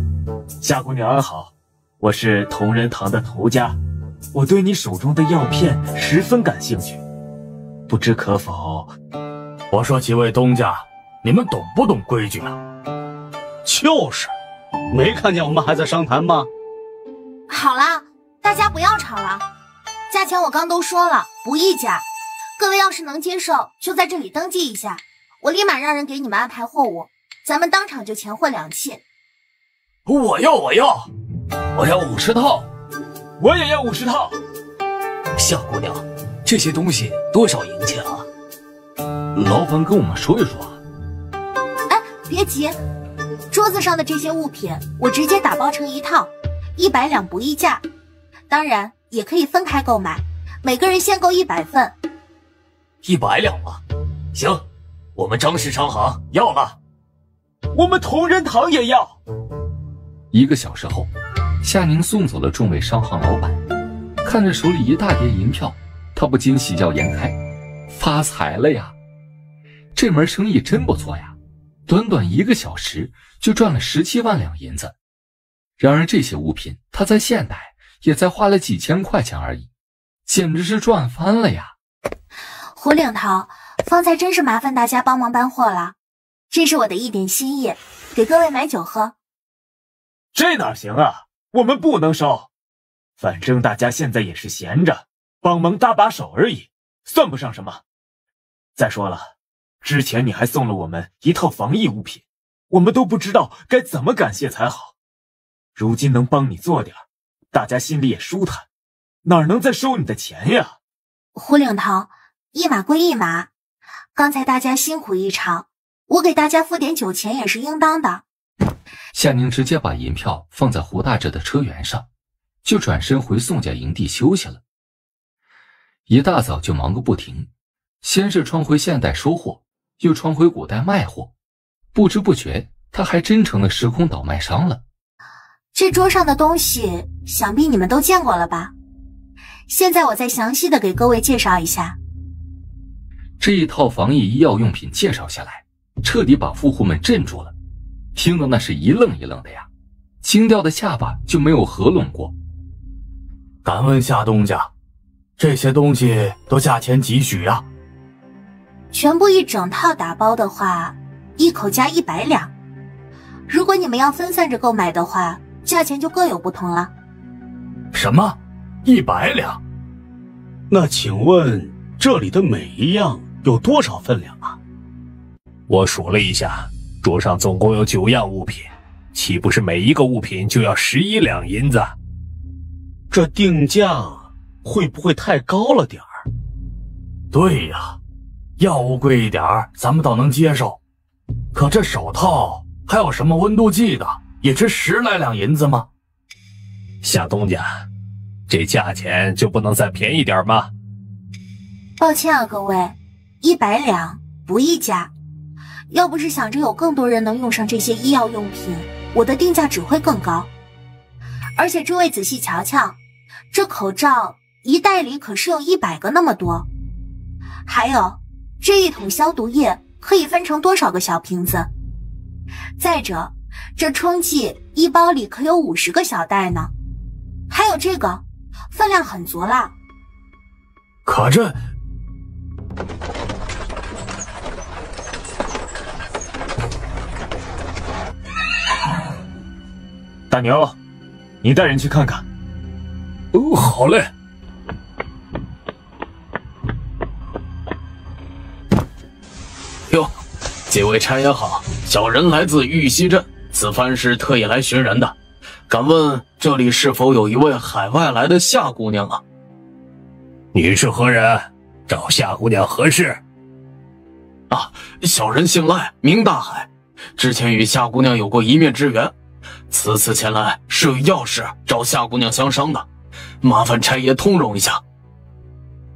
夏姑娘安好，我是同仁堂的头家，我对你手中的药片十分感兴趣，不知可否？我说几位东家，你们懂不懂规矩啊？就是，没看见我们还在商谈吗？好了，大家不要吵了，价钱我刚都说了，不议价。各位要是能接受，就在这里登记一下，我立马让人给你们安排货物，咱们当场就钱货两讫。我要50套，我也要50套。夏姑娘，这些东西多少银钱啊？老板跟我们说一说啊。哎，别急，桌子上的这些物品我直接打包成一套，100两不议价。当然也可以分开购买，每个人限购100份。100两吗？行，我们张氏商行要了。我们同仁堂也要。1个小时后，夏宁送走了众位商行老板，看着手里一大叠银票，他不禁喜笑颜开，发财了呀！这门生意真不错呀，短短1个小时就赚了17万两银子。然而这些物品他在现代也才花了几千块钱而已，简直是赚翻了呀！胡领头，方才真是麻烦大家帮忙搬货了，这是我的一点心意，给各位买酒喝。这哪行啊，我们不能收，反正大家现在也是闲着，帮忙搭把手而已，算不上什么。再说了，之前你还送了我们一套防疫物品，我们都不知道该怎么感谢才好。如今能帮你做点，大家心里也舒坦，哪能再收你的钱呀？胡领头，一码归一码，刚才大家辛苦一场，我给大家付点酒钱也是应当的。夏宁直接把银票放在胡大志的车辕上，就转身回宋家营地休息了。一大早就忙个不停，先是穿回现代收货，又穿回古代卖货，不知不觉他还真成了时空倒卖商了。这桌上的东西想必你们都见过了吧？现在我再详细的给各位介绍一下。这一套防疫医药用品介绍下来，彻底把富户们镇住了，听得那是一愣一愣的呀，惊掉的下巴就没有合拢过。敢问夏东家，这些东西都价钱几许啊？全部一整套打包的话，一口价100两。如果你们要分散着购买的话，价钱就各有不同了。什么？100两？那请问这里的每一样有多少分量啊？我数了一下，桌上总共有9样物品，岂不是每一个物品就要11两银子？这定价会不会太高了点儿？对呀，药物贵一点咱们倒能接受，可这手套还有什么温度计的，也值10来两银子吗？夏东家，这价钱就不能再便宜点吗？抱歉啊各位，100两不议价。要不是想着有更多人能用上这些医药用品，我的定价只会更高。而且诸位仔细瞧瞧，这口罩一袋里可是有100个那么多。还有，这一桶消毒液可以分成多少个小瓶子？再者，这冲剂一包里可有50个小袋呢。还有这个，分量很足了。可这……大牛，你带人去看看。哦，好嘞。哟，几位差也好，小人来自玉溪镇，此番是特意来寻人的。敢问这里是否有一位海外来的夏姑娘啊？你是何人？找夏姑娘何事？啊，小人姓赖，名大海，之前与夏姑娘有过一面之缘。此次前来是有要事找夏姑娘相商的，麻烦差爷通融一下。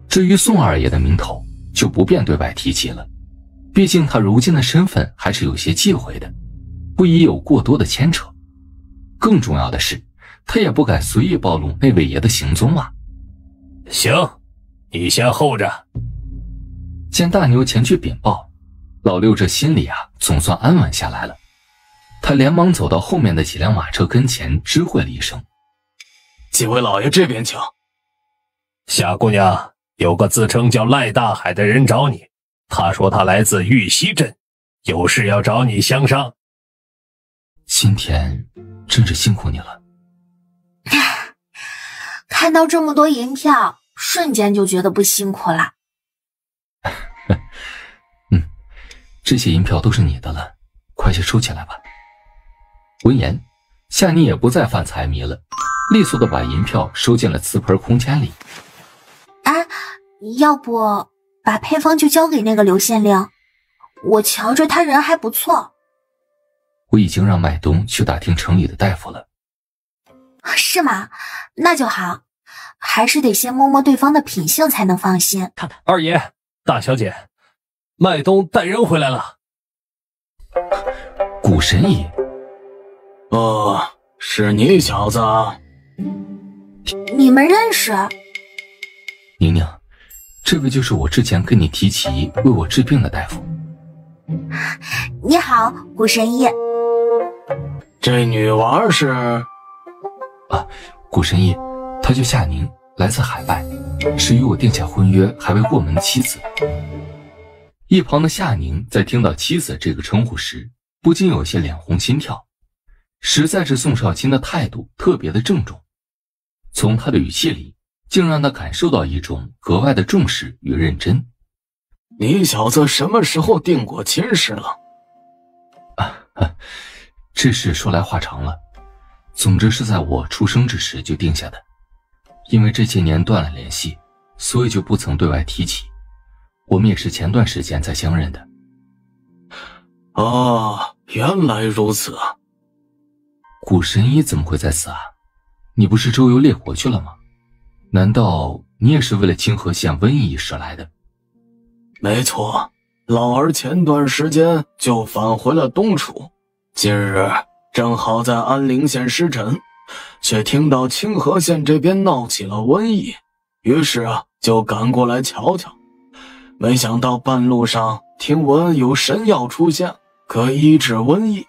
至于宋二爷的名头就不便对外提起了，毕竟他如今的身份还是有些忌讳的，不宜有过多的牵扯。更重要的是，他也不敢随意暴露那位爷的行踪啊。行，你先候着。见大牛前去禀报，老六这心里啊总算安稳下来了。他连忙走到后面的几辆马车跟前，知会了一声：“几位老爷这边请。”夏姑娘，有个自称叫赖大海的人找你，他说他来自玉溪镇，有事要找你相商。今天真是辛苦你了。看到这么多银票，瞬间就觉得不辛苦了。这些银票都是你的了，快去收起来吧。闻言，夏妮也不再犯财迷了，利索地把银票收进了瓷盆空间里。要不把配方就交给那个刘县令，我瞧着他人还不错。我已经让麦冬去打听城里的大夫了。是吗？那就好，还是得先摸摸对方的品性才能放心。二爷，大小姐，麦冬带人回来了。古神医。哦，是你小子。你们认识？宁宁，这个就是我之前跟你提起为我治病的大夫。你好，古神医。这女娃是？古神医，她叫夏宁，来自海外，是与我定下婚约还未过门的妻子。一旁的夏宁在听到妻子这个称呼时，不禁有些脸红心跳，实在是宋少卿的态度特别的郑重，从他的语气里竟让他感受到一种格外的重视与认真。你小子什么时候定过亲事了？这事说来话长了，总之是在我出生之时就定下的，因为这些年断了联系，所以就不曾对外提起。我们也是前段时间才相认的。哦，原来如此啊。古神医怎么会在此啊？你不是周游列国去了吗？难道你也是为了清河县瘟疫一事来的？没错，老儿前段时间就返回了东楚，今日正好在安陵县施诊，却听到清河县这边闹起了瘟疫，于是就赶过来瞧瞧。没想到半路上听闻有神药出现，可医治瘟疫，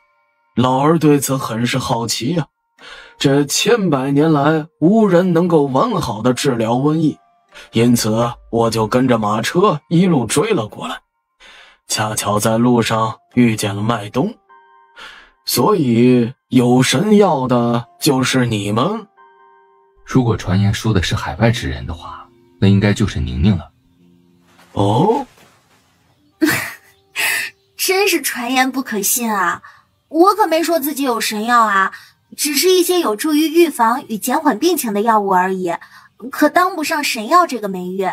老儿对此很是好奇呀。这千百年来无人能够完好的治疗瘟疫，因此我就跟着马车一路追了过来，恰巧在路上遇见了麦冬，所以有神药的就是你们。如果传言说的是海外之人的话，那应该就是宁宁了。哦，真是传言不可信啊！我可没说自己有神药啊，只是一些有助于预防与减缓病情的药物而已，可当不上神药这个美誉。